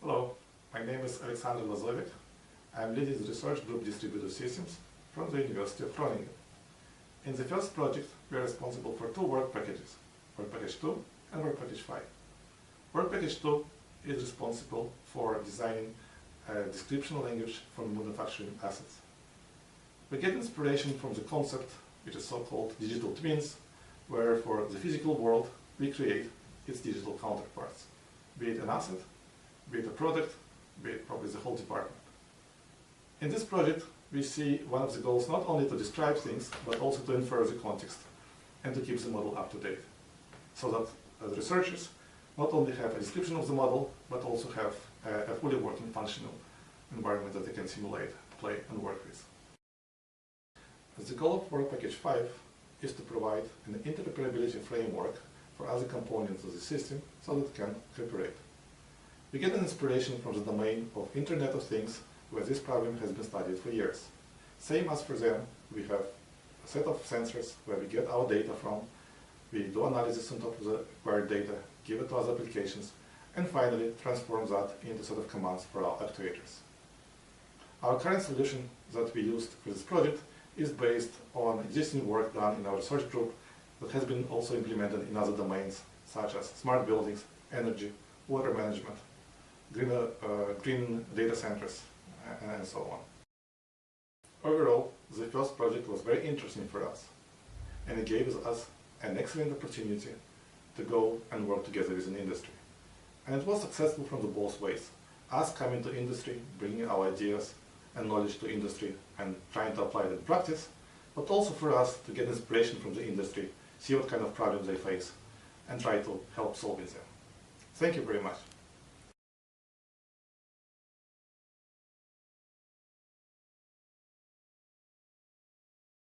Hello, my name is Lazovik. I am leading the research group Distributed Systems from the University of Groningen. In the first project, we are responsible for two work packages, Work Package 2 and Work Package 5. Work Package 2 is responsible for designing a description language for manufacturing assets. We get inspiration from the concept, which is so-called digital twins, where for the physical world we create its digital counterparts, be it an asset, be it a product, be it probably the whole department. In this project, we see one of the goals not only to describe things, but also to infer the context and to keep the model up to date, so that the researchers not only have a description of the model, but also have a fully working functional environment that they can simulate, play, and work with. The goal of Work Package 5 is to provide an interoperability framework for other components of the system so that it can cooperate. We get an inspiration from the domain of Internet of Things, where this problem has been studied for years. Same as for them, we have a set of sensors where we get our data from, we do analysis on top of the acquired data, give it to other applications, and finally transform that into a set of commands for our actuators. Our current solution that we used for this project is based on existing work done in our research group that has been also implemented in other domains such as smart buildings, energy, water management, green data centers, and so on. Overall, the first project was very interesting for us, and it gave us an excellent opportunity to go and work together with an industry. And it was successful from the both ways, us coming to industry, bringing our ideas and knowledge to industry and trying to apply it in practice, but also for us to get inspiration from the industry, see what kind of problems they face, and try to help solving them. Thank you very much.